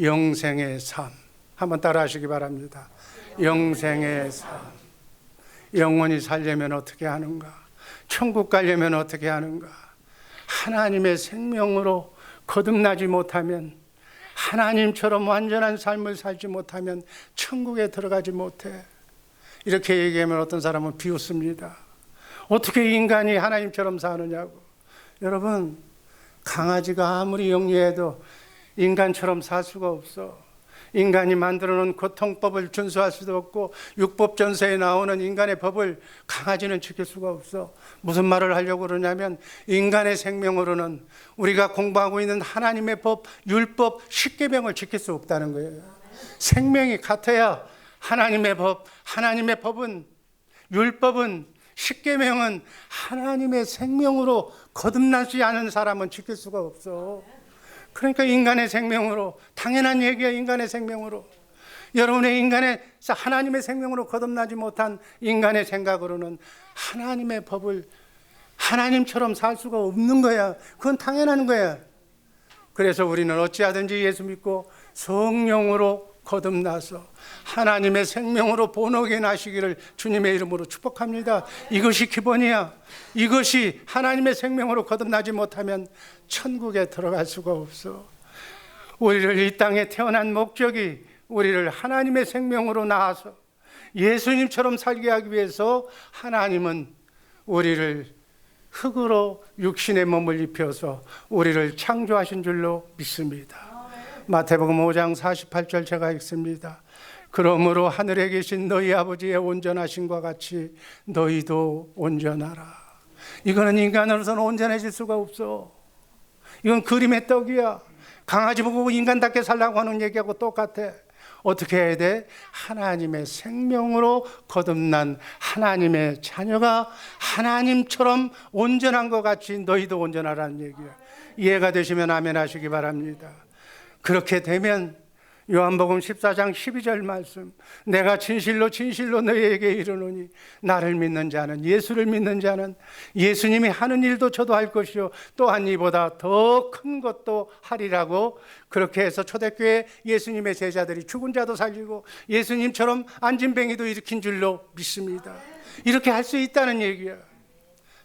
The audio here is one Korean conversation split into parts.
영생의 삶. 한번 따라 하시기 바랍니다. 영생의 삶. 영원히 살려면 어떻게 하는가? 천국 가려면 어떻게 하는가? 하나님의 생명으로 거듭나지 못하면, 하나님처럼 완전한 삶을 살지 못하면 천국에 들어가지 못해. 이렇게 얘기하면 어떤 사람은 비웃습니다. 어떻게 인간이 하나님처럼 사느냐고. 여러분, 강아지가 아무리 영리해도 인간처럼 살 수가 없어. 인간이 만들어 놓은 고통법을 준수할 수도 없고, 율법전서에 나오는 인간의 법을 강아지는 지킬 수가 없어. 무슨 말을 하려고 그러냐면, 인간의 생명으로는 우리가 공부하고 있는 하나님의 법, 율법, 십계명을 지킬 수 없다는 거예요. 생명이 같아야 하나님의 법, 하나님의 법은, 율법은, 십계명은 하나님의 생명으로 거듭나지 않은 사람은 지킬 수가 없어. 그러니까 인간의 생명으로, 당연한 얘기야. 인간의 생명으로, 여러분의 하나님의 생명으로 거듭나지 못한 인간의 생각으로는 하나님의 법을 하나님처럼 살 수가 없는 거야. 그건 당연한 거야. 그래서 우리는 어찌하든지 예수 믿고 성령으로 거듭나서 하나님의 생명으로 본어게 나시기를 주님의 이름으로 축복합니다. 이것이 기본이야. 이것이 하나님의 생명으로 거듭나지 못하면 천국에 들어갈 수가 없어. 우리를 이 땅에 태어난 목적이 우리를 하나님의 생명으로 낳아서 예수님처럼 살게 하기 위해서 하나님은 우리를 흙으로 육신의 몸을 입혀서 우리를 창조하신 줄로 믿습니다. 마태복음 5장 48절 제가 읽습니다. 그러므로 하늘에 계신 너희 아버지의 온전하심과 같이 너희도 온전하라. 이거는 인간으로서는 온전해질 수가 없어. 이건 그림의 떡이야. 강아지 보고 인간답게 살라고 하는 얘기하고 똑같아. 어떻게 해야 돼? 하나님의 생명으로 거듭난 하나님의 자녀가 하나님처럼 온전한 것 같이 너희도 온전하라는 얘기야. 이해가 되시면 아멘 하시기 바랍니다. 그렇게 되면 요한복음 14장 12절 말씀, 내가 진실로 진실로 너희에게 이르노니 나를 믿는 자는, 예수를 믿는 자는 예수님이 하는 일도 저도 할 것이요 또한 이보다 더 큰 것도 하리라고. 그렇게 해서 초대교회 예수님의 제자들이 죽은 자도 살리고 예수님처럼 안진뱅이도 일으킨 줄로 믿습니다. 이렇게 할 수 있다는 얘기야.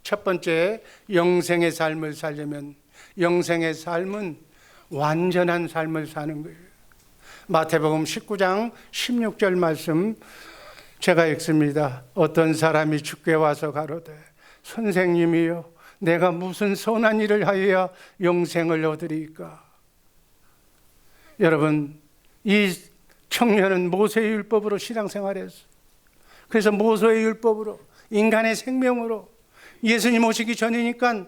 첫 번째, 영생의 삶을 살려면 영생의 삶은 완전한 삶을 사는 거예요. 마태복음 19장 16절 말씀 제가 읽습니다. 어떤 사람이 주께 와서 가로되 선생님이여 내가 무슨 선한 일을 하여야 영생을 얻으리까? 여러분, 이 청년은 모세의 율법으로 신앙생활했어요. 그래서 모세의 율법으로, 인간의 생명으로, 예수님 오시기 전이니까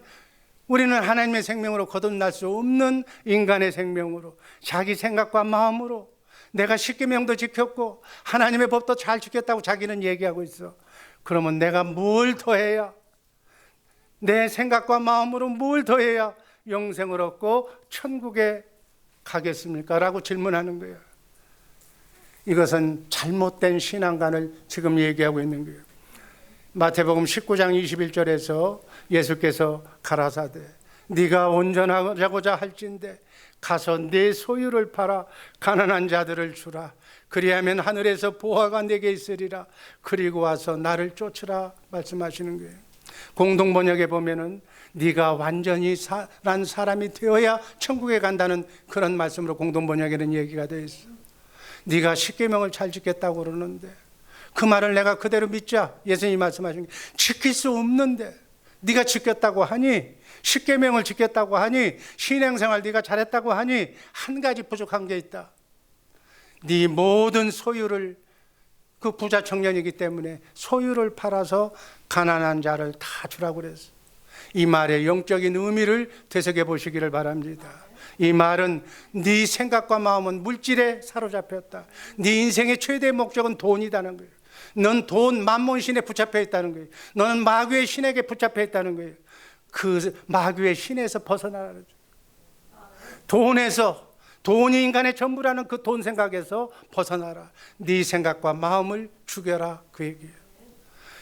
우리는 하나님의 생명으로 거듭날 수 없는 인간의 생명으로, 자기 생각과 마음으로 내가 십계명도 지켰고 하나님의 법도 잘 지켰다고 자기는 얘기하고 있어. 그러면 내가 뭘 더해야, 내 생각과 마음으로 뭘 더해야 영생을 얻고 천국에 가겠습니까? 라고 질문하는 거예요. 이것은 잘못된 신앙관을 지금 얘기하고 있는 거예요. 마태복음 19장 21절에서 예수께서 가라사대 네가 온전하고자 할진대 가서 네 소유를 팔아 가난한 자들을 주라. 그리하면 하늘에서 보화가 네게 있으리라. 그리고 와서 나를 쫓으라 말씀하시는 거예요. 공동번역에 보면은 네가 완전히 산 사람이 되어야 천국에 간다는 그런 말씀으로 공동번역에는 얘기가 되어 있어. 네가 십계명을 잘 지켰다고 그러는데 그 말을 내가 그대로 믿자. 예수님이 말씀하신 게 지킬 수 없는데 네가 지켰다고 하니, 십계명을 지켰다고 하니, 신앙생활 네가 잘했다고 하니 한 가지 부족한 게 있다. 네 모든 소유를, 그 부자 청년이기 때문에 소유를 팔아서 가난한 자를 다 주라고 그랬어. 이 말의 영적인 의미를 되새겨 보시기를 바랍니다. 이 말은 네 생각과 마음은 물질에 사로잡혔다. 네 인생의 최대 목적은 돈이라는 거예요. 넌 돈, 만몬 신에 붙잡혀 있다는 거예요. 너는 마귀의 신에게 붙잡혀 있다는 거예요. 그 마귀의 신에서 벗어나라. 돈에서, 돈이 인간의 전부라는 그 돈 생각에서 벗어나라. 네 생각과 마음을 죽여라, 그 얘기예요.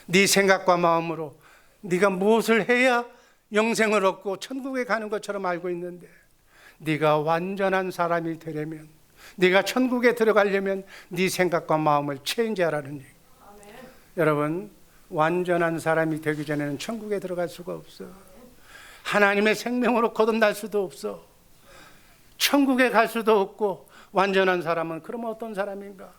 네 생각과 마음으로 네가 무엇을 해야 영생을 얻고 천국에 가는 것처럼 알고 있는데, 네가 완전한 사람이 되려면, 네가 천국에 들어가려면 네 생각과 마음을 체인지하라는 얘기. 여러분, 완전한 사람이 되기 전에는 천국에 들어갈 수가 없어. 하나님의 생명으로 거듭날 수도 없어. 천국에 갈 수도 없고. 완전한 사람은 그럼 어떤 사람인가?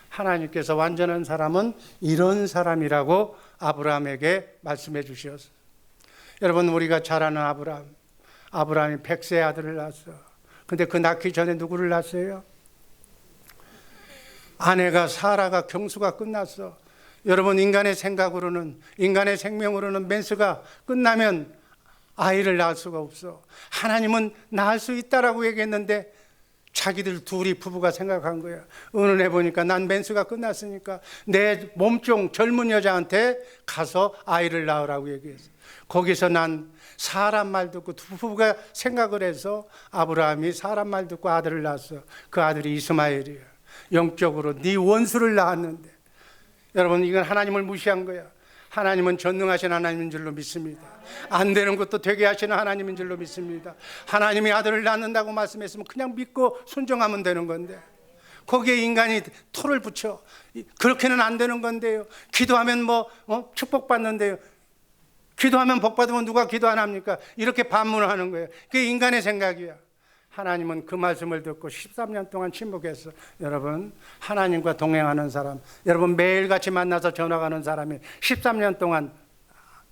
하나님께서 완전한 사람은 이런 사람이라고 아브라함에게 말씀해 주셨어요. 여러분, 우리가 잘 아는 아브라함이 100세 아들을 낳았어. 근데 그 낳기 전에 누구를 낳았어요? 아내가 사라가 경수가 끝났어. 여러분, 인간의 생각으로는, 인간의 생명으로는 맨스가 끝나면 아이를 낳을 수가 없어. 하나님은 낳을 수 있다라고 얘기했는데 자기들 둘이 부부가 생각한 거야. 어느 날 보니까 난 맨스가 끝났으니까 내 몸종 젊은 여자한테 가서 아이를 낳으라고 얘기했어. 거기서 난 사람 말 듣고 두 부부가 생각을 해서 아브라함이 사람 말 듣고 아들을 낳았어. 그 아들이 이스마엘이야. 영적으로 네 원수를 낳았는데, 여러분, 이건 하나님을 무시한 거야. 하나님은 전능하신 하나님인 줄로 믿습니다. 안 되는 것도 되게 하시는 하나님인 줄로 믿습니다. 하나님이 아들을 낳는다고 말씀했으면 그냥 믿고 순종하면 되는 건데, 거기에 인간이 토를 붙여. 그렇게는 안 되는 건데요. 기도하면 축복받는데요. 기도하면 복받으면 누가 기도 안 합니까? 이렇게 반문을 하는 거예요. 그게 인간의 생각이야. 하나님은 그 말씀을 듣고 13년 동안 침묵했어. 여러분, 하나님과 동행하는 사람, 여러분 매일같이 만나서 전화가는 사람이 13년 동안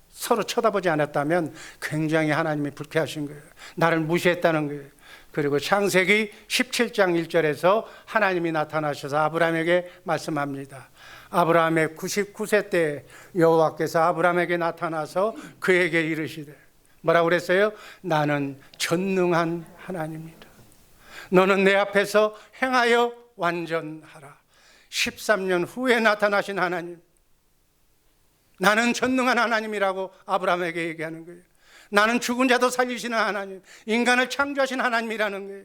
서로 쳐다보지 않았다면 굉장히 하나님이 불쾌하신 거예요. 나를 무시했다는 거예요. 그리고 창세기 17장 1절에서 하나님이 나타나셔서 아브라함에게 말씀합니다. 아브라함의 99세 때 여호와께서 아브라함에게 나타나서 그에게 이르시되, 뭐라고 그랬어요? 나는 전능한 하나님이다. 너는 내 앞에서 행하여 완전하라. 13년 후에 나타나신 하나님, 나는 전능한 하나님이라고 아브라함에게 얘기하는 거예요. 나는 죽은 자도 살리시는 하나님, 인간을 창조하신 하나님이라는 거예요.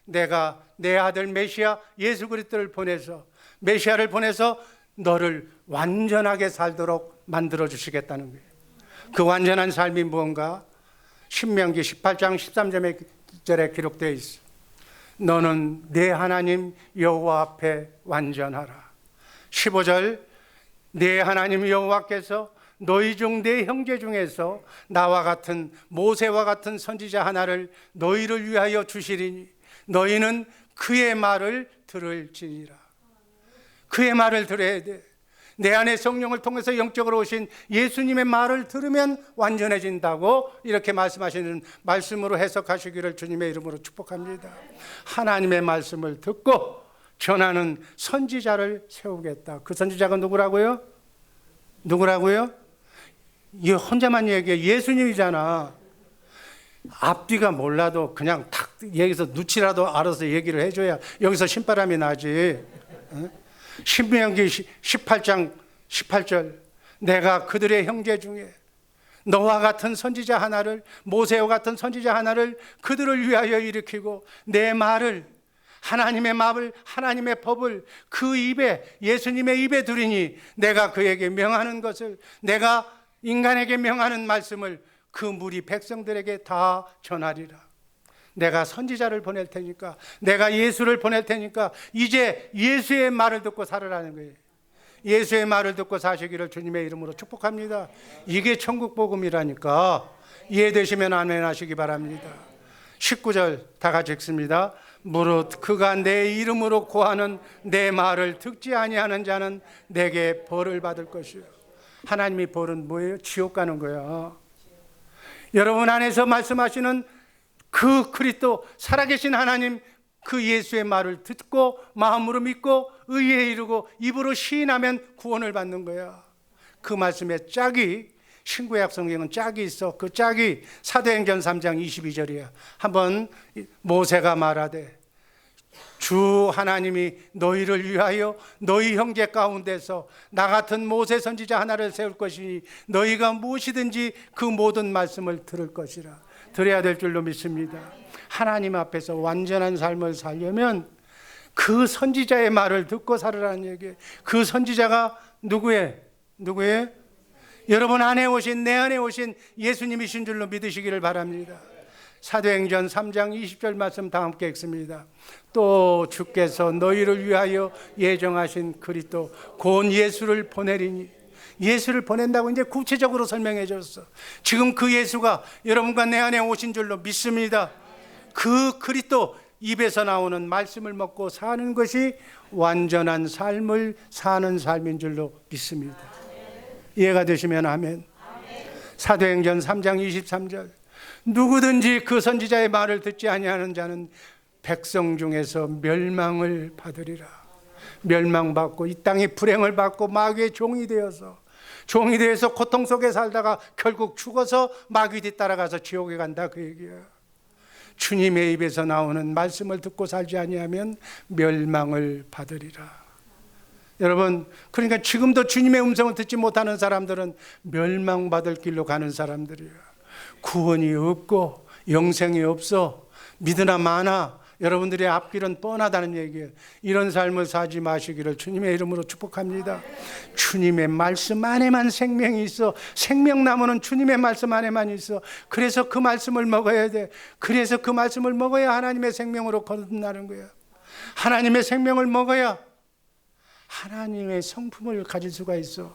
내가 내 아들 메시아 예수 그리스도를 보내서, 메시아를 보내서 너를 완전하게 살도록 만들어 주시겠다는 거예요. 그 완전한 삶이 무언가? 신명기 18장 13절에 기록되어 있어. 너는 내 하나님 여호와 앞에 완전하라. 15절, 내 하나님 여호와께서 너희 중 내 형제 중에서 나와 같은 모세와 같은 선지자 하나를 너희를 위하여 주시리니 너희는 그의 말을 들을지니라. 그의 말을 들어야 돼. 내 안에 성령을 통해서 영적으로 오신 예수님의 말을 들으면 완전해진다고 이렇게 말씀하시는 말씀으로 해석하시기를 주님의 이름으로 축복합니다. 하나님의 말씀을 듣고 전하는 선지자를 세우겠다. 그 선지자가 누구라고요? 누구라고요? 이 혼자만 얘기해. 예수님이잖아. 앞뒤가 몰라도 그냥 탁 여기서 누치라도 알아서 얘기를 해줘야 여기서 신바람이 나지. 신명기 18장 18절, 내가 그들의 형제 중에 너와 같은 선지자 하나를, 모세와 같은 선지자 하나를 그들을 위하여 일으키고 내 말을, 하나님의 말을, 하나님의 법을 그 입에, 예수님의 입에 두리니 내가 그에게 명하는 것을, 내가 인간에게 명하는 말씀을 그 무리 백성들에게 다 전하리라. 내가 선지자를 보낼 테니까, 내가 예수를 보낼 테니까 이제 예수의 말을 듣고 살으라는 거예요. 예수의 말을 듣고 사시기를 주님의 이름으로 축복합니다. 이게 천국 복음이라니까. 이해되시면 아멘 하시기 바랍니다. 19절 다 같이 읽습니다. 무릇 그가 내 이름으로 고하는 내 말을 듣지 아니하는 자는 내게 벌을 받을 것이요. 하나님이 벌은 뭐예요? 지옥 가는 거야. 여러분 안에서 말씀하시는 그 그리스도 살아계신 하나님, 그 예수의 말을 듣고 마음으로 믿고 의에 이르고 입으로 시인하면 구원을 받는 거야. 그 말씀에 짝이, 신구약 성경은 짝이 있어. 그 짝이 사도행전 3장 22절이야. 한번 모세가 말하되 주 하나님이 너희를 위하여 너희 형제 가운데서 나 같은 모세 선지자 하나를 세울 것이니 너희가 무엇이든지 그 모든 말씀을 들을 것이라. 들어야 될 줄로 믿습니다. 하나님 앞에서 완전한 삶을 살려면 그 선지자의 말을 듣고 살으라는 얘기예요. 그 선지자가 누구예요? 여러분 안에 오신, 내 안에 오신 예수님이신 줄로 믿으시기를 바랍니다. 사도행전 3장 20절 말씀 다 함께 읽습니다. 또 주께서 너희를 위하여 예정하신 그리스도 곧 예수를 보내리니, 예수를 보낸다고 이제 구체적으로 설명해 줬어. 지금 그 예수가 여러분과 내 안에 오신 줄로 믿습니다. 그 그리스도, 입에서 나오는 말씀을 먹고 사는 것이 완전한 삶을 사는 삶인 줄로 믿습니다. 이해가 되시면 아멘. 사도행전 3장 23절, 누구든지 그 선지자의 말을 듣지 아니하는 자는 백성 중에서 멸망을 받으리라. 멸망받고 이 땅에 불행을 받고 마귀의 종이 되어서 고통 속에 살다가 결국 죽어서 마귀 뒤따라가서 지옥에 간다, 그 얘기야. 주님의 입에서 나오는 말씀을 듣고 살지 아니하면 멸망을 받으리라. 여러분, 그러니까 지금도 주님의 음성을 듣지 못하는 사람들은 멸망받을 길로 가는 사람들이야. 구원이 없고 영생이 없어. 믿으나 마나 여러분들의 앞길은 뻔하다는 얘기예요. 이런 삶을 사지 마시기를 주님의 이름으로 축복합니다. 주님의 말씀 안에만 생명이 있어. 생명나무는 주님의 말씀 안에만 있어. 그래서 그 말씀을 먹어야 돼. 그래서 그 말씀을 먹어야 하나님의 생명으로 거듭나는 거야. 하나님의 생명을 먹어야 하나님의 성품을 가질 수가 있어.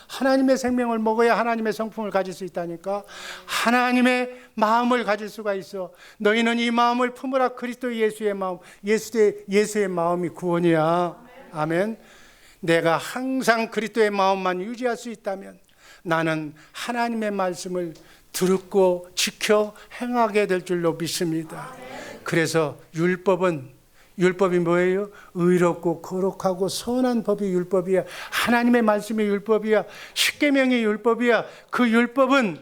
하나님의 생명을 먹어야 하나님의 성품을 가질 수 있다니까. 하나님의 마음을 가질 수가 있어. 너희는 이 마음을 품으라. 그리스도 예수의 마음, 예수의 마음이 구원이야. 아멘. 내가 항상 그리스도의 마음만 유지할 수 있다면 나는 하나님의 말씀을 듣고 지켜 행하게 될 줄로 믿습니다. 그래서 율법이 뭐예요? 의롭고 거룩하고 선한 법이 율법이야. 하나님의 말씀이 율법이야. 십계명이 율법이야. 그 율법을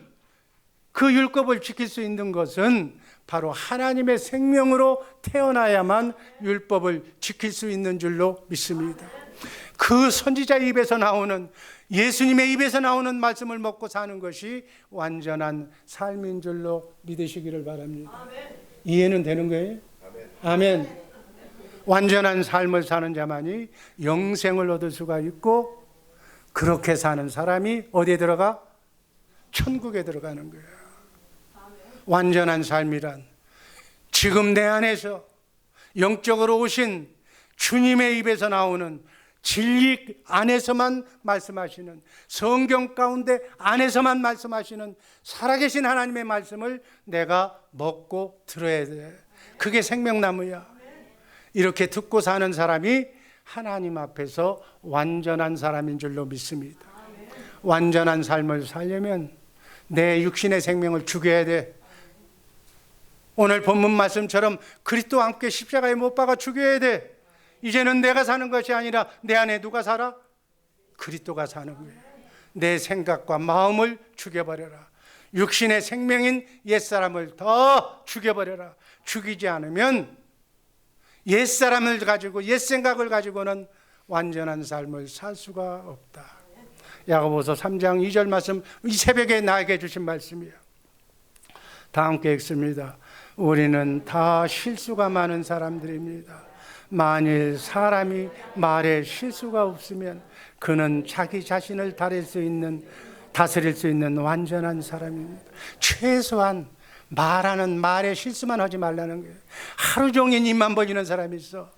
지킬 수 있는 것은 바로 하나님의 생명으로 태어나야만 율법을 지킬 수 있는 줄로 믿습니다. 그 선지자 입에서 나오는, 예수님의 입에서 나오는 말씀을 먹고 사는 것이 완전한 삶인 줄로 믿으시기를 바랍니다. 이해는 되는 거예요? 아멘. 완전한 삶을 사는 자만이 영생을 얻을 수가 있고, 그렇게 사는 사람이 어디에 들어가? 천국에 들어가는 거예요. 완전한 삶이란 지금 내 안에서 영적으로 오신 주님의 입에서 나오는 진리 안에서만 말씀하시는, 성경 가운데 안에서만 말씀하시는 살아계신 하나님의 말씀을 내가 먹고 들어야 돼. 그게 생명나무야. 이렇게 듣고 사는 사람이 하나님 앞에서 완전한 사람인 줄로 믿습니다. 완전한 삶을 살려면 내 육신의 생명을 죽여야 돼. 오늘 본문 말씀처럼 그리스도와 함께 십자가에 못 박아 죽여야 돼. 이제는 내가 사는 것이 아니라 내 안에 누가 살아? 그리스도가 사는 거예요. 내 생각과 마음을 죽여버려라. 육신의 생명인 옛사람을 더 죽여버려라. 죽이지 않으면 옛사람을 가지고, 옛생각을 가지고는 완전한 삶을 살 수가 없다. 야고보서 3장 2절 말씀, 이 새벽에 나에게 주신 말씀이에요. 다 함께 읽습니다. 우리는 다 실수가 많은 사람들입니다. 만일 사람이 말에 실수가 없으면 그는 자기 자신을 다스릴 수 있는 완전한 사람입니다. 최소한 말하는 말에 실수만 하지 말라는 거예요. 하루 종일 입만 벌리는 사람이 있어.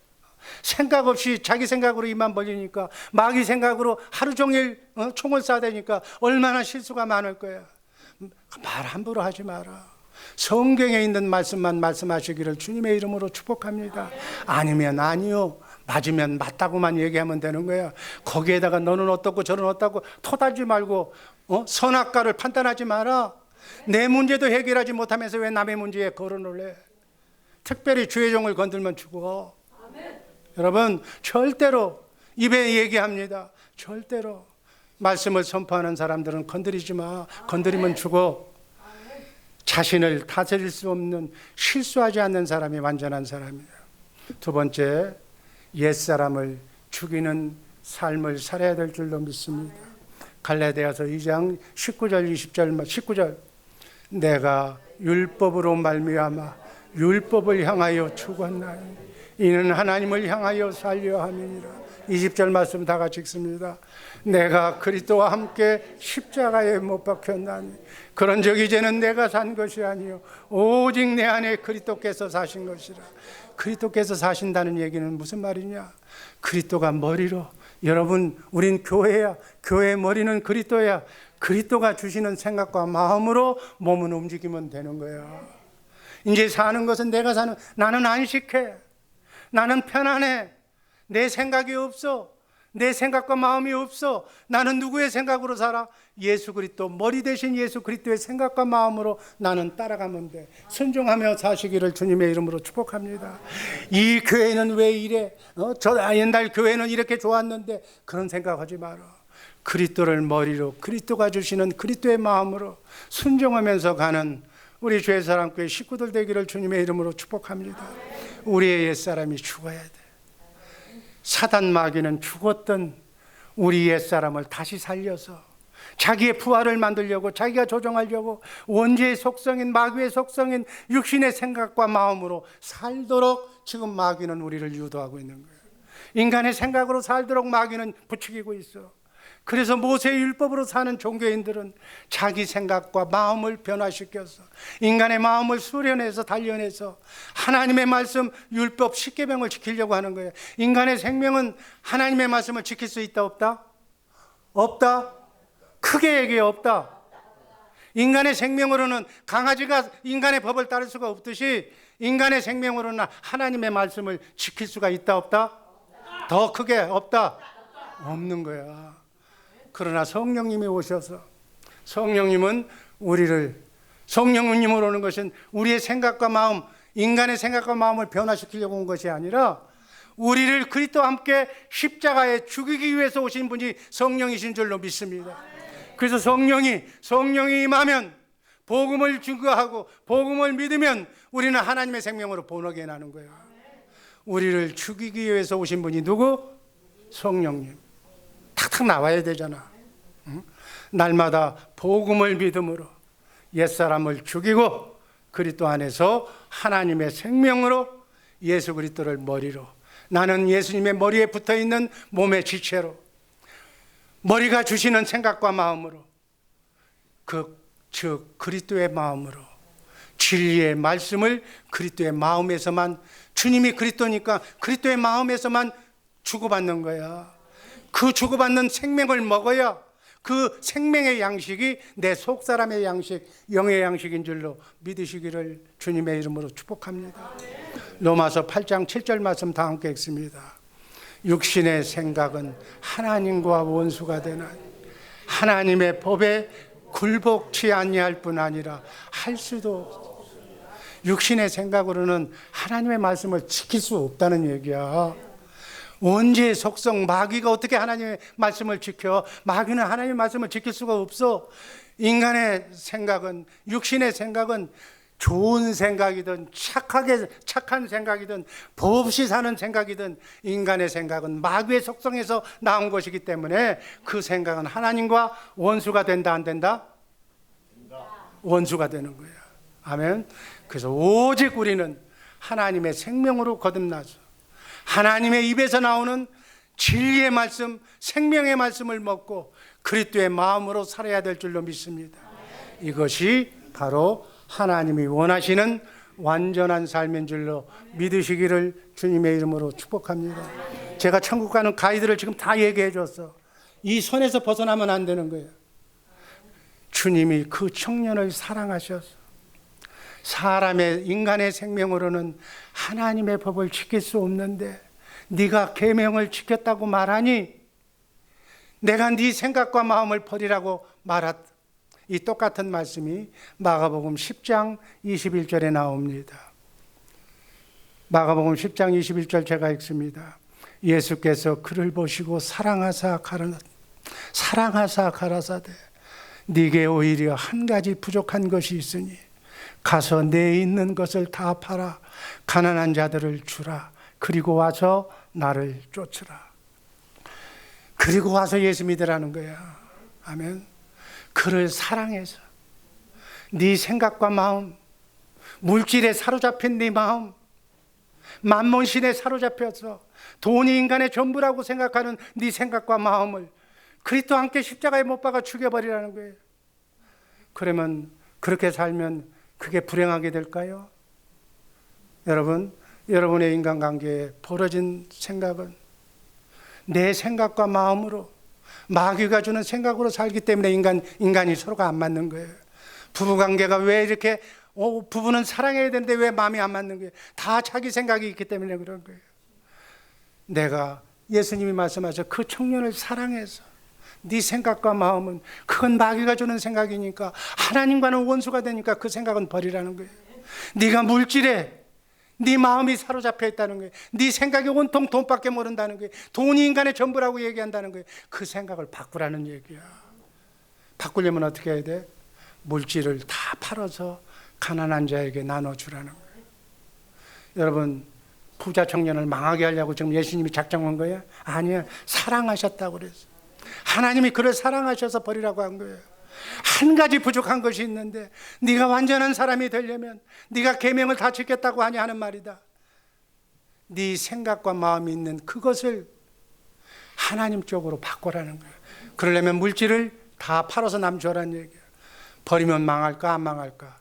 생각 없이 자기 생각으로 입만 벌리니까, 마귀 생각으로 하루 종일 총을 쏴대니까 얼마나 실수가 많을 거야. 말 함부로 하지 마라. 성경에 있는 말씀만 말씀하시기를 주님의 이름으로 축복합니다. 아니면 아니요, 맞으면 맞다고만 얘기하면 되는 거야. 거기에다가 너는 어떻고 저는 어떻고 토달지 말고 선악과를 판단하지 마라. 내 문제도 해결하지 못하면서 왜 남의 문제에 거론을 해? 특별히 주의 종을 건들면 죽어. 아멘. 여러분, 절대로 입에 얘기합니다. 절대로 말씀을 선포하는 사람들은 건드리지 마. 건드리면 죽어. 자신을 다스릴 수 없는, 실수하지 않는 사람이 완전한 사람이에요. 두 번째, 옛사람을 죽이는 삶을 살아야 될 줄로 믿습니다. 갈라디아서 2장 19절 내가 율법으로 말미암아 율법을 향하여 죽었나니 이는 하나님을 향하여 살려 함이니라. 20절 말씀 다 같이 읽습니다. 내가 그리스도와 함께 십자가에 못 박혔나니 그런즉 이제는 내가 산 것이 아니요 오직 내 안에 그리스도께서 사신 것이라. 그리스도께서 사신다는 얘기는 무슨 말이냐? 그리스도가 머리로, 여러분 우린 교회야. 교회의 머리는 그리스도야. 그리스도가 주시는 생각과 마음으로 몸은 움직이면 되는 거야. 이제 사는 것은 내가 사는, 나는 안식해, 나는 편안해, 내 생각이 없어, 내 생각과 마음이 없어. 나는 누구의 생각으로 살아? 예수 그리스도, 머리 대신 예수 그리스도의 생각과 마음으로 나는 따라가면 돼. 순종하며 사시기를 주님의 이름으로 축복합니다. 이 교회는 왜 이래? 저 옛날 교회는 이렇게 좋았는데, 그런 생각하지 마라. 그리스도를 머리로, 그리스도가 주시는 그리스도의 마음으로 순종하면서 가는 우리 주의사랑교회 식구들 되기를 주님의 이름으로 축복합니다. 우리의 옛사람이 죽어야 돼. 사단 마귀는 죽었던 우리 옛사람을 다시 살려서 자기의 부활을 만들려고, 자기가 조종하려고 원죄의 속성인, 마귀의 속성인 육신의 생각과 마음으로 살도록 지금 마귀는 우리를 유도하고 있는 거예요. 인간의 생각으로 살도록 마귀는 부추기고 있어. 그래서 모세의 율법으로 사는 종교인들은 자기 생각과 마음을 변화시켜서 인간의 마음을 수련해서 단련해서 하나님의 말씀, 율법, 십계명을 지키려고 하는 거예요. 인간의 생명은 하나님의 말씀을 지킬 수 있다 없다? 없다? 크게 얘기해 없다. 인간의 생명으로는 강아지가 인간의 법을 따를 수가 없듯이 인간의 생명으로는 하나님의 말씀을 지킬 수가 있다 없다? 더 크게 없다? 없는 거야. 그러나 성령님이 오셔서, 성령님은 우리를, 성령님으로 오는 것은 우리의 생각과 마음, 인간의 생각과 마음을 변화시키려고 온 것이 아니라 우리를 그리스도와 함께 십자가에 죽이기 위해서 오신 분이 성령이신 줄로 믿습니다. 그래서 성령이 임하면, 복음을 증거하고 복음을 믿으면 우리는 하나님의 생명으로 번하게 나는 거예요. 우리를 죽이기 위해서 오신 분이 누구? 성령님. 탁탁 나와야 되잖아. 응? 날마다 복음을 믿음으로 옛사람을 죽이고 그리스도 안에서 하나님의 생명으로 예수 그리스도를 머리로, 나는 예수님의 머리에 붙어있는 몸의 지체로, 머리가 주시는 생각과 마음으로, 즉 그리스도의 마음으로 진리의 말씀을 그리스도의 마음에서만, 주님이 그리스도니까 그리스도의 마음에서만 주고받는 거야. 그 주고받는 생명을 먹어야 그 생명의 양식이 내 속사람의 양식, 영의 양식인 줄로 믿으시기를 주님의 이름으로 축복합니다. 로마서 8장 7절 말씀 다 함께 읽습니다. 육신의 생각은 하나님과 원수가 되나 하나님의 법에 굴복치 아니할 뿐 아니라 할 수도 없어. 육신의 생각으로는 하나님의 말씀을 지킬 수 없다는 얘기야. 원죄의 속성, 마귀가 어떻게 하나님의 말씀을 지켜? 마귀는 하나님의 말씀을 지킬 수가 없어. 인간의 생각은, 육신의 생각은 좋은 생각이든 착한 생각이든 법 없이 사는 생각이든 인간의 생각은 마귀의 속성에서 나온 것이기 때문에 그 생각은 하나님과 원수가 된다 안 된다? 원수가 되는 거야. 아멘. 그래서 오직 우리는 하나님의 생명으로 거듭나서 하나님의 입에서 나오는 진리의 말씀, 생명의 말씀을 먹고 그리스도의 마음으로 살아야 될 줄로 믿습니다. 이것이 바로 하나님이 원하시는 완전한 삶인 줄로 믿으시기를 주님의 이름으로 축복합니다. 제가 천국 가는 가이드를 지금 다 얘기해 줬어. 이 선에서 벗어나면 안 되는 거예요. 주님이 그 청년을 사랑하셔서 사람의, 인간의 생명으로는 하나님의 법을 지킬 수 없는데 네가 계명을 지켰다고 말하니 내가 네 생각과 마음을 버리라고 말했다. 이 똑같은 말씀이 마가복음 10장 21절에 나옵니다. 마가복음 10장 21절 제가 읽습니다. 예수께서 그를 보시고 사랑하사 가라사대 네게 오히려 한 가지 부족한 것이 있으니 가서 내 있는 것을 다 팔아 가난한 자들을 주라. 그리고 와서 나를 쫓으라. 그리고 와서 예수 믿으라는 거야. 아멘. 그를 사랑해서 네 생각과 마음, 물질에 사로잡힌 네 마음, 만몬신에 사로잡혀서 돈이 인간의 전부라고 생각하는 네 생각과 마음을 그리스도와 함께 십자가에 못 박아 죽여버리라는 거예요. 그러면 그렇게 살면 그게 불행하게 될까요? 여러분, 여러분의 인간관계에 벌어진 생각은 내 생각과 마음으로, 마귀가 주는 생각으로 살기 때문에 인간이 서로가 안 맞는 거예요. 부부관계가 왜 이렇게 부부는 사랑해야 되는데 왜 마음이 안 맞는 거예요? 다 자기 생각이 있기 때문에 그런 거예요. 내가 예수님이 말씀하셔 그 청년을 사랑해서 네 생각과 마음은 그건 마귀가 주는 생각이니까 하나님과는 원수가 되니까 그 생각은 버리라는 거예요. 네가 물질에 네 마음이 사로잡혀 있다는 거예요. 네 생각이 온통 돈밖에 모른다는 거예요. 돈이 인간의 전부라고 얘기한다는 거예요. 그 생각을 바꾸라는 얘기야. 바꾸려면 어떻게 해야 돼? 물질을 다 팔아서 가난한 자에게 나눠주라는 거예요. 여러분, 부자 청년을 망하게 하려고 지금 예수님이 작정한 거예요? 아니야. 사랑하셨다고 그랬어. 하나님이 그를 사랑하셔서 버리라고 한 거예요. 한 가지 부족한 것이 있는데 네가 완전한 사람이 되려면 네가 계명을 다 지켰다고 하니 하는 말이다. 네 생각과 마음이 있는 그것을 하나님 쪽으로 바꾸라는 거예요. 그러려면 물질을 다 팔아서 남 줘라는 얘기예요. 버리면 망할까 안 망할까?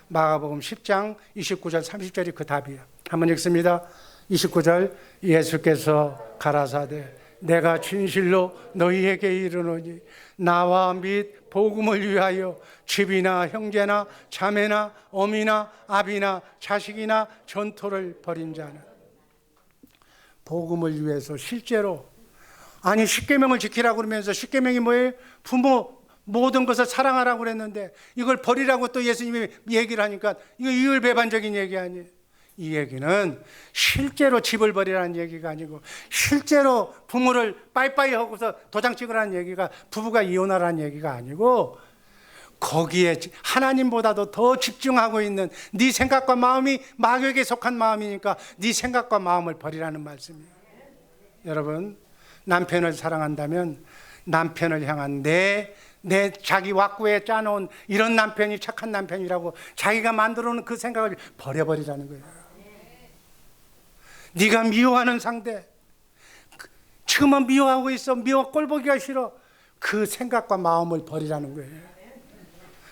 마가복음 10장 29절 30절이 그 답이에요. 한번 읽습니다. 29절 예수께서 가라사대 내가 진실로 너희에게 이르노니 나와 및 복음을 위하여 집이나 형제나 자매나 어미나 아비나 자식이나 전토를 벌인 자는, 복음을 위해서 실제로, 아니 십계명을 지키라고 그러면서 십계명이 뭐예요? 부모 모든 것을 사랑하라고 그랬는데 이걸 버리라고 또 예수님이 얘기를 하니까 이거 이율배반적인 얘기 아니에요. 이 얘기는 실제로 집을 버리라는 얘기가 아니고 실제로 부모를 빠이빠이 하고서 도장 찍으라는 얘기가, 부부가 이혼하라는 얘기가 아니고 거기에 하나님보다도 더 집중하고 있는 네 생각과 마음이 마귀에게 속한 마음이니까 네 생각과 마음을 버리라는 말씀이에요. 여러분, 남편을 사랑한다면 남편을 향한 내 자기 왁구에 짜놓은 이런 남편이 착한 남편이라고 자기가 만들어 놓은 그 생각을 버려버리라는 거예요. 네가 미워하는 상대, 지금은 미워하고 있어, 꼴 보기가 싫어, 그 생각과 마음을 버리라는 거예요.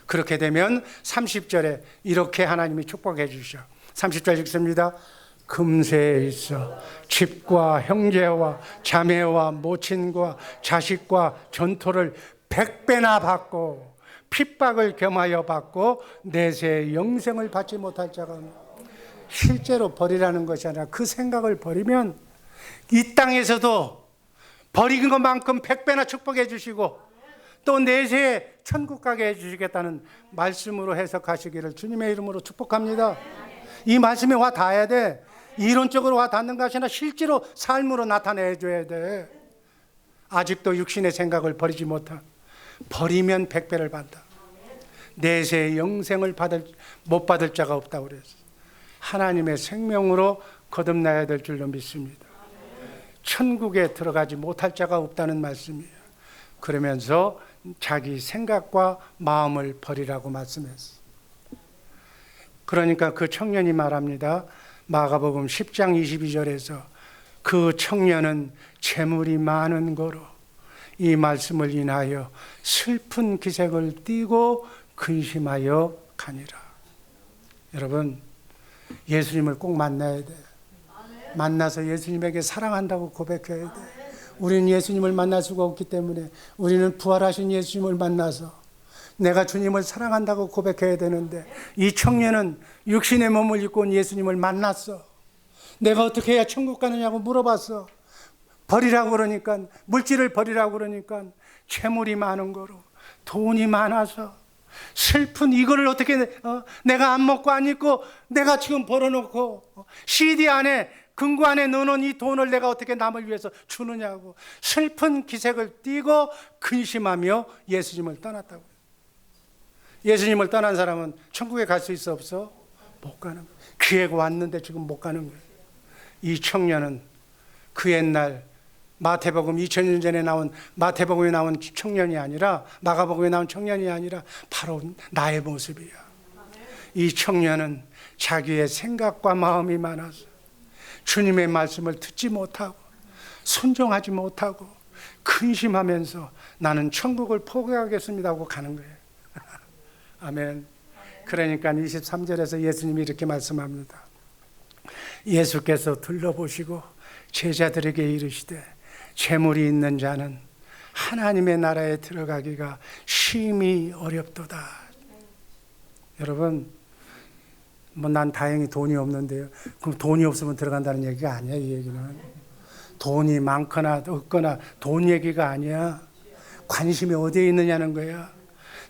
그렇게 되면 30절에 이렇게 하나님이 축복해 주셔. 30절 읽습니다. 금세에 있어 집과 형제와 자매와 모친과 자식과 전토를 100배나 받고 핍박을 겸하여 받고 내세의 영생을 받지 못할 자가, 실제로 버리라는 것이 아니라 그 생각을 버리면 이 땅에서도 버린 것만큼 100배나 축복해 주시고 또 내세에 천국 가게 해 주시겠다는 말씀으로 해석하시기를 주님의 이름으로 축복합니다. 이 말씀이 와 닿아야 돼. 이론적으로 와 닿는 것이 아니라 실제로 삶으로 나타내 줘야 돼. 아직도 육신의 생각을 버리지 못한, 버리면 100배를 받다. 내세의 영생을 못 받을 자가 없다고 그랬어요. 하나님의 생명으로 거듭나야 될 줄로 믿습니다. 천국에 들어가지 못할 자가 없다는 말씀이에요. 그러면서 자기 생각과 마음을 버리라고 말씀했어요. 그러니까 그 청년이 말합니다. 마가복음 10장 22절에서 그 청년은 재물이 많은 거로 이 말씀을 인하여 슬픈 기색을 띠고 근심하여 가니라. 여러분, 예수님을 꼭 만나야 돼. 만나서 예수님에게 사랑한다고 고백해야 돼. 우리는 예수님을 만날 수가 없기 때문에 우리는 부활하신 예수님을 만나서 내가 주님을 사랑한다고 고백해야 되는데, 이 청년은 육신의 몸을 입고 온 예수님을 만났어. 내가 어떻게 해야 천국 가느냐고 물어봤어. 버리라고 그러니까, 물질을 버리라고 그러니까 재물이 많은 거로, 돈이 많아서 슬픈 이거를 어떻게 내가 안 먹고 안 입고 내가 지금 벌어놓고 CD 안에 금고 안에 넣어놓은 이 돈을 내가 어떻게 남을 위해서 주느냐고 슬픈 기색을 띠고 근심하며 예수님을 떠났다고. 예수님을 떠난 사람은 천국에 갈 수 있어 없어? 못 가는 거예요. 기회가 왔는데 지금 못 가는 거예요. 이 청년은 그 옛날 마태복음 2000년 전에 나온 마태복음에 나온 청년이 아니라, 마가복음에 나온 청년이 아니라 바로 나의 모습이야. 이 청년은 자기의 생각과 마음이 많아서 주님의 말씀을 듣지 못하고 순종하지 못하고 근심하면서 나는 천국을 포기하겠습니다 하고 가는 거예요. 아멘. 그러니까 23절에서 예수님이 이렇게 말씀합니다. 예수께서 둘러보시고 제자들에게 이르시되 재물이 있는 자는 하나님의 나라에 들어가기가 심히 어렵도다. 여러분, 난 다행히 돈이 없는데요. 그럼 돈이 없으면 들어간다는 얘기가 아니야. 이 얘기는 돈이 많거나 없거나 돈 얘기가 아니야. 관심이 어디에 있느냐는 거야.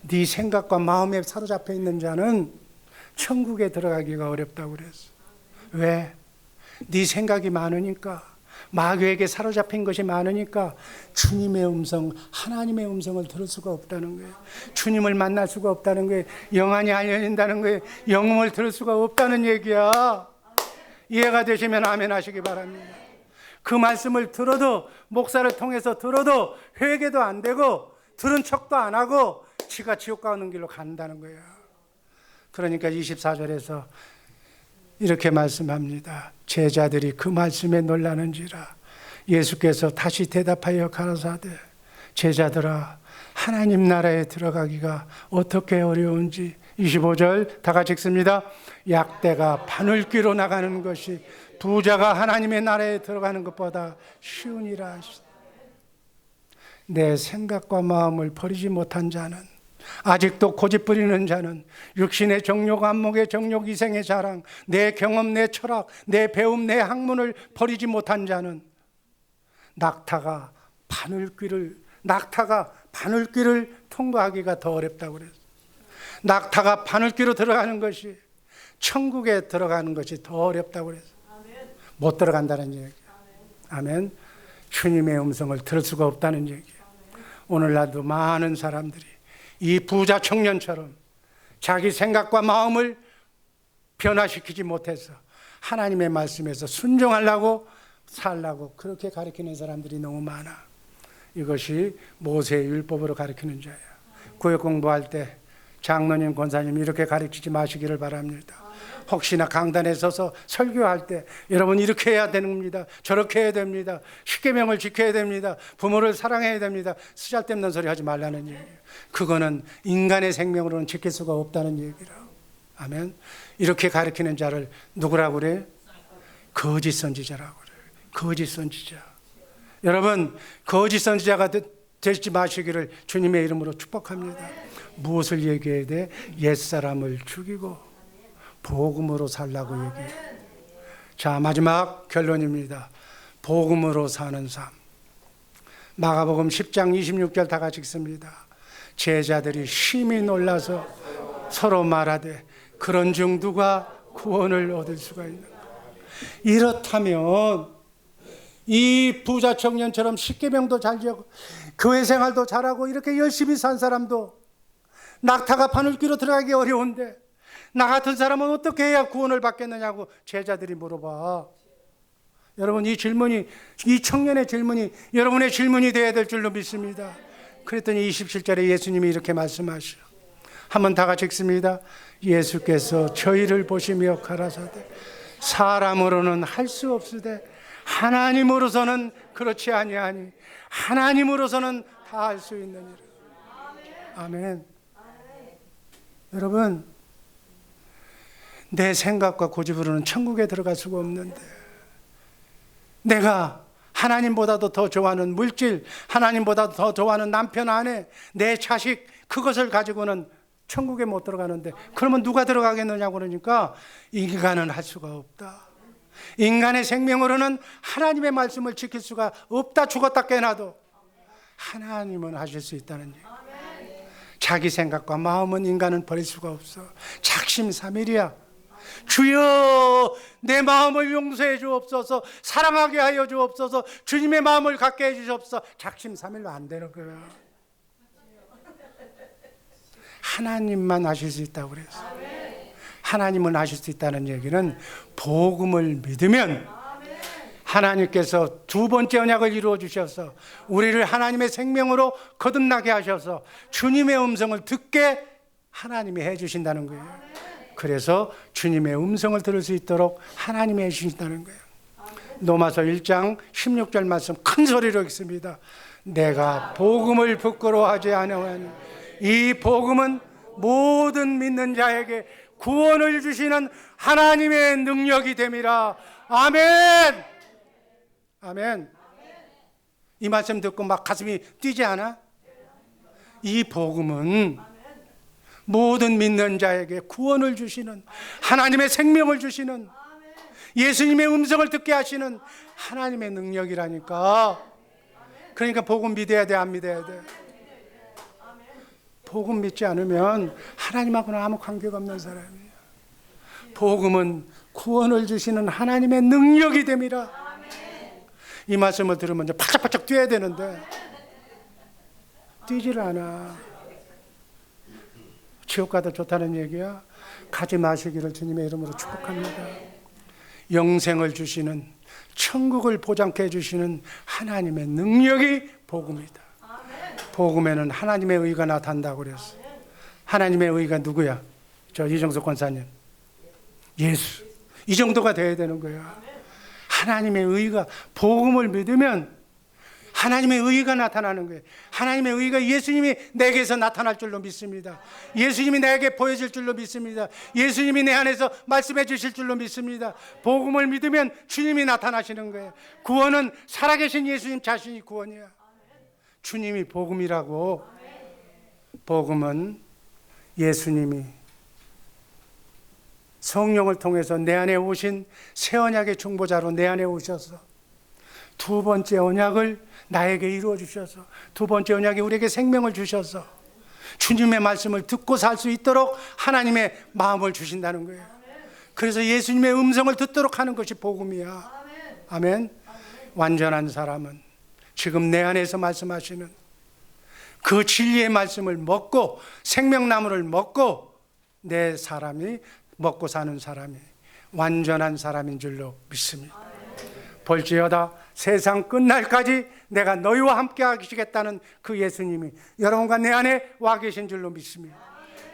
네 생각과 마음에 사로잡혀 있는 자는 천국에 들어가기가 어렵다고 그랬어. 왜? 네 생각이 많으니까, 마귀에게 사로잡힌 것이 많으니까 주님의 음성, 하나님의 음성을 들을 수가 없다는 거예요. 주님을 만날 수가 없다는 거예요. 영안이 알려진다는 거예요. 영음을 들을 수가 없다는 얘기야. 이해가 되시면 아멘 하시기 바랍니다. 그 말씀을 들어도, 목사를 통해서 들어도 회개도 안 되고 들은 척도 안 하고 지가 지옥 가는 길로 간다는 거예요. 그러니까 24절에서 이렇게 말씀합니다. 제자들이 그 말씀에 놀라는지라. 예수께서 다시 대답하여 가라사대 제자들아, 하나님 나라에 들어가기가 어떻게 어려운지. 25절 다 같이 읽습니다. 약대가 바늘귀로 나가는 것이 부자가 하나님의 나라에 들어가는 것보다 쉬우니라 하시다. 내 생각과 마음을 버리지 못한 자는, 아직도 고집부리는 자는, 육신의 정욕, 안목의 정욕, 이생의 자랑, 내 경험, 내 철학, 내 배움, 내 학문을 버리지 못한 자는 낙타가 바늘귀를 통과하기가 더 어렵다고 그랬어요. 낙타가 바늘귀로 들어가는 것이, 천국에 들어가는 것이 더 어렵다고 그랬어요. 못 들어간다는 얘기예요. 아멘. 주님의 음성을 들을 수가 없다는 얘기예요. 오늘날도 많은 사람들이 이 부자 청년처럼 자기 생각과 마음을 변화시키지 못해서 하나님의 말씀에서 순종하려고 살라고 그렇게 가르치는 사람들이 너무 많아. 이것이 모세의 율법으로 가르치는 자예요. 구역 공부할 때 장로님, 권사님 이렇게 가르치지 마시기를 바랍니다. 혹시나 강단에 서서 설교할 때 여러분 이렇게 해야 되는 겁니다. 저렇게 해야 됩니다. 십계명을 지켜야 됩니다. 부모를 사랑해야 됩니다. 쓰잘데없는 소리 하지 말라는 얘기예요. 그거는 인간의 생명으로는 지킬 수가 없다는 얘기라고. 아멘. 이렇게 가르치는 자를 누구라고 그래요? 거짓 선지자라고 그래요. 거짓 선지자. 여러분, 거짓 선지자가 되지 마시기를 주님의 이름으로 축복합니다. 무엇을 얘기해야 돼? 옛사람을 죽이고 복음으로 살라고 얘기해요. 자, 마지막 결론입니다. 복음으로 사는 삶. 마가복음 10장 26절 다 같이 읽습니다. 제자들이 심히 놀라서 서로 말하되 그런 중 누가 구원을 얻을 수가 있는가. 이렇다면 이 부자 청년처럼 십계명도 잘 지키고 교회 생활도 잘하고 이렇게 열심히 산 사람도 낙타가 바늘귀로 들어가기 어려운데 나 같은 사람은 어떻게 해야 구원을 받겠느냐고 제자들이 물어봐. 여러분, 이 질문이, 이 청년의 질문이 여러분의 질문이 되어야 될 줄로 믿습니다. 그랬더니 27절에 예수님이 이렇게 말씀하시오. 한번 다 같이 읽습니다. 예수께서 저희를 보시며 가라사대 사람으로는 할 수 없으되 하나님으로서는 그렇지 아니하니 하나님으로서는 다 할 수 있느니라. 아멘. 여러분, 내 생각과 고집으로는 천국에 들어갈 수가 없는데 내가 하나님보다도 더 좋아하는 물질, 하나님보다도 더 좋아하는 남편, 아내, 내 자식, 그것을 가지고는 천국에 못 들어가는데 그러면 누가 들어가겠느냐고 그러니까 인간은 할 수가 없다. 인간의 생명으로는 하나님의 말씀을 지킬 수가 없다. 죽었다 깨어나도 하나님은 하실 수 있다는 얘기. 자기 생각과 마음은 인간은 버릴 수가 없어. 작심삼일이야. 주여 내 마음을 용서해 주옵소서, 사랑하게 하여 주옵소서, 주님의 마음을 갖게 해 주옵소서. 작심삼일로 안 되는 거야. 하나님만 하실 수 있다고 그랬어. 하나님은 하실 수 있다는 얘기는 복음을 믿으면 하나님께서 두 번째 언약을 이루어 주셔서 우리를 하나님의 생명으로 거듭나게 하셔서 주님의 음성을 듣게 하나님이 해 주신다는 거예요. 그래서 주님의 음성을 들을 수 있도록 하나님이 해 주신다는 거예요. 로마서 1장 16절 말씀 큰 소리로 읽습니다. 내가 복음을 부끄러워하지 아니하니 이 복음은 모든 믿는 자에게 구원을 주시는 하나님의 능력이 됨이라. 아멘. 아멘. 이 말씀 듣고 막 가슴이 뛰지 않아? 이 복음은 모든 믿는 자에게 구원을 주시는, 하나님의 생명을 주시는, 예수님의 음성을 듣게 하시는 하나님의 능력이라니까. 그러니까 복음 믿어야 돼, 안 믿어야 돼? 복음 믿지 않으면 하나님하고는 아무 관계가 없는 사람이에요. 복음은 구원을 주시는 하나님의 능력이 됨이라. 이 말씀을 들으면 이제 바짝바짝 뛰어야 되는데 뛰질 않아. 지옥 가도 좋다는 얘기야? 가지 마시기를 주님의 이름으로 축복합니다. 영생을 주시는, 천국을 보장케 해주시는 하나님의 능력이 복음이다. 복음에는 하나님의 의가 나타난다고 그랬어. 하나님의 의가 누구야? 저 이정석 권사님, 예수. 이 정도가 돼야 되는 거야. 하나님의 의가, 복음을 믿으면 하나님의 의가 나타나는 거예요. 하나님의 의가 예수님이 내게서 나타날 줄로 믿습니다. 예수님이 내게 보여질 줄로 믿습니다. 예수님이 내 안에서 말씀해 주실 줄로 믿습니다. 복음을 믿으면 주님이 나타나시는 거예요. 구원은 살아계신 예수님 자신이 구원이야. 주님이 복음이라고. 복음은 예수님이 성령을 통해서 내 안에 오신 새 언약의 중보자로 내 안에 오셔서 두 번째 언약을 나에게 이루어 주셔서, 두 번째 언약이 우리에게 생명을 주셔서 주님의 말씀을 듣고 살 수 있도록 하나님의 마음을 주신다는 거예요. 그래서 예수님의 음성을 듣도록 하는 것이 복음이야. 아멘. 완전한 사람은 지금 내 안에서 말씀하시는 그 진리의 말씀을 먹고 생명나무를 먹고 내 사람이 먹고 사는 사람이 완전한 사람인 줄로 믿습니다. 볼지어다 세상 끝날까지 내가 너희와 함께 하시겠다는 그 예수님이 여러분과 내 안에 와 계신 줄로 믿습니다.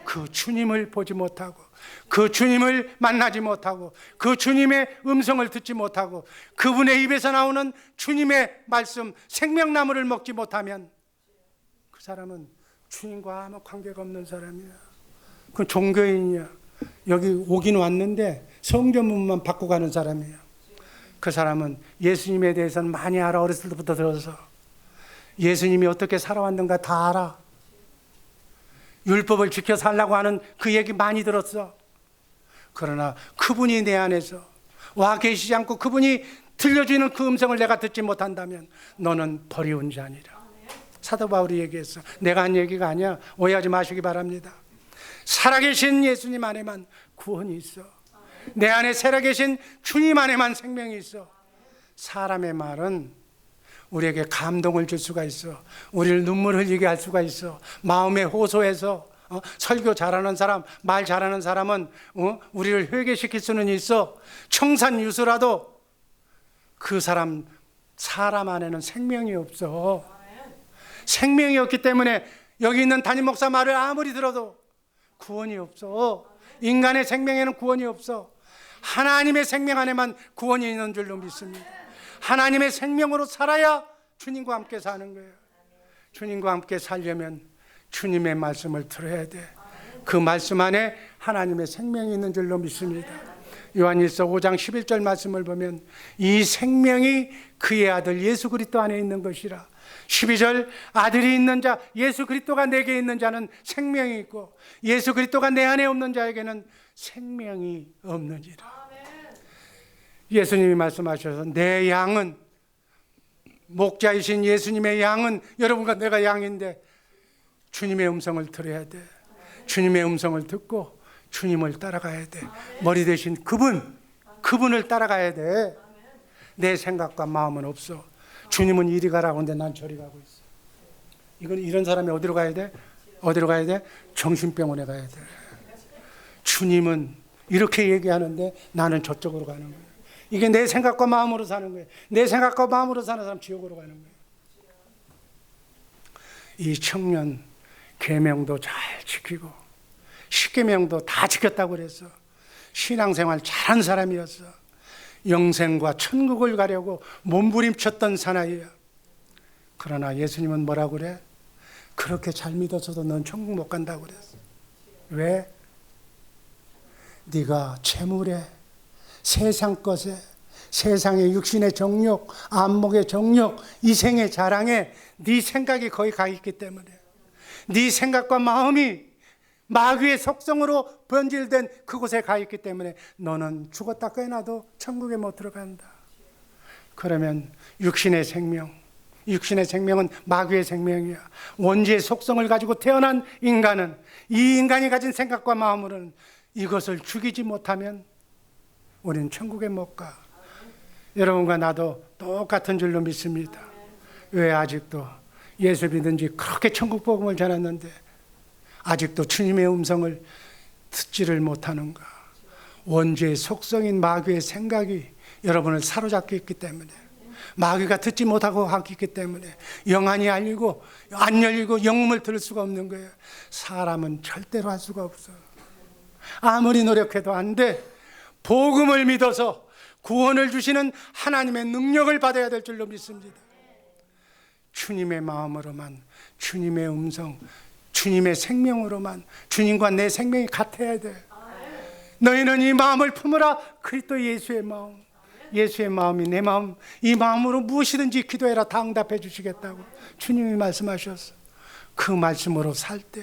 그 주님을 보지 못하고, 그 주님을 만나지 못하고, 그 주님의 음성을 듣지 못하고, 그분의 입에서 나오는 주님의 말씀 생명나무를 먹지 못하면 그 사람은 주님과 아무 관계가 없는 사람이야. 그 종교인이야. 여기 오긴 왔는데 성전문만 받고 가는 사람이야. 그 사람은 예수님에 대해서는 많이 알아. 어렸을 때부터 들어서 예수님이 어떻게 살아왔는가 다 알아. 율법을 지켜 살라고 하는 그 얘기 많이 들었어. 그러나 그분이 내 안에서 와 계시지 않고 그분이 들려주는 그 음성을 내가 듣지 못한다면 너는 버리운 자니라. 사도 바울이 얘기했어. 내가 한 얘기가 아니야. 오해하지 마시기 바랍니다. 살아계신 예수님 안에만 구원이 있어. 내 안에 살아계신 주님 안에만 생명이 있어. 사람의 말은 우리에게 감동을 줄 수가 있어. 우리를 눈물 흘리게 할 수가 있어. 마음에 호소해서 설교 잘하는 사람, 말 잘하는 사람은 우리를 회개시킬 수는 있어. 청산유수라도 그 사람 안에는 생명이 없어. 생명이 없기 때문에 여기 있는 담임 목사 말을 아무리 들어도 구원이 없어. 인간의 생명에는 구원이 없어. 하나님의 생명 안에만 구원이 있는 줄로 믿습니다. 하나님의 생명으로 살아야 주님과 함께 사는 거예요. 주님과 함께 살려면 주님의 말씀을 들어야 돼. 그 말씀 안에 하나님의 생명이 있는 줄로 믿습니다. 요한일서 5장 11절 말씀을 보면 이 생명이 그의 아들 예수 그리스도 안에 있는 것이라. 12절 아들이 있는 자, 예수 그리스도가 내게 있는 자는 생명이 있고 예수 그리스도가 내 안에 없는 자에게는 생명이 없느니라. 예수님이 말씀하셔서 내 양은, 목자이신 예수님의 양은, 여러분과 내가 양인데 주님의 음성을 들어야 돼. 주님의 음성을 듣고 주님을 따라가야 돼. 머리 대신 그분을 따라가야 돼. 내 생각과 마음은 없어. 주님은 이리 가라고 하는데 난 저리 가고 있어. 이런 사람이 어디로 가야 돼? 어디로 가야 돼? 정신병원에 가야 돼. 주님은 이렇게 얘기하는데 나는 저쪽으로 가는 거예요. 이게 내 생각과 마음으로 사는 거예요. 내 생각과 마음으로 사는 사람 지옥으로 가는 거예요. 이 청년 계명도 잘 지키고 십계명도 다 지켰다고 그랬어. 신앙생활 잘한 사람이었어. 영생과 천국을 가려고 몸부림쳤던 사나이야. 그러나 예수님은 뭐라고 그래? 그렇게 잘 믿어서도 넌 천국 못 간다고 그랬어. 왜? 네가 재물에, 세상 것에, 세상의 육신의 정욕, 안목의 정욕, 이생의 자랑에 네 생각이 거기 가 있기 때문에, 네 생각과 마음이 마귀의 속성으로 변질된 그곳에 가 있기 때문에 너는 죽었다 깨어나도 천국에 못 들어간다. 그러면 육신의 생명은 마귀의 생명이야. 원죄의 속성을 가지고 태어난 인간은, 이 인간이 가진 생각과 마음으로는 이것을 죽이지 못하면 우리는 천국에 못 가. 여러분과 나도 똑같은 줄로 믿습니다. 왜 아직도 예수 믿은 지 그렇게 천국 복음을 전했는데 아직도 주님의 음성을 듣지를 못하는가? 원죄의 속성인 마귀의 생각이 여러분을 사로잡고 있기 때문에, 마귀가 듣지 못하고 하고 있기 때문에 영안이 안 열리고 영음을 들을 수가 없는 거예요. 사람은 절대로 할 수가 없어. 아무리 노력해도 안 돼. 복음을 믿어서 구원을 주시는 하나님의 능력을 받아야 될 줄로 믿습니다. 주님의 마음으로만, 주님의 음성, 주님의 생명으로만, 주님과 내 생명이 같아야 돼. 너희는 이 마음을 품으라. 그리스도 예수의 마음, 예수의 마음이 내 마음, 이 마음으로 무엇이든지 기도해라 다 응답해 주시겠다고 주님이 말씀하셨어. 그 말씀으로 살 때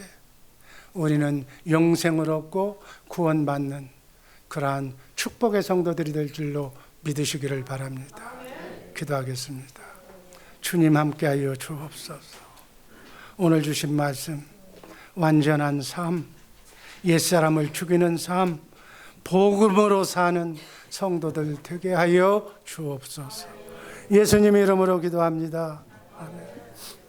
우리는 영생을 얻고 구원받는 그러한 축복의 성도들이 될 줄로 믿으시기를 바랍니다. 기도하겠습니다. 주님 함께하여 주옵소서. 오늘 주신 말씀, 완전한 삶, 옛사람을 죽이는 삶, 복음으로 사는 성도들 되게 하여 주옵소서. 예수님 이름으로 기도합니다. 아멘.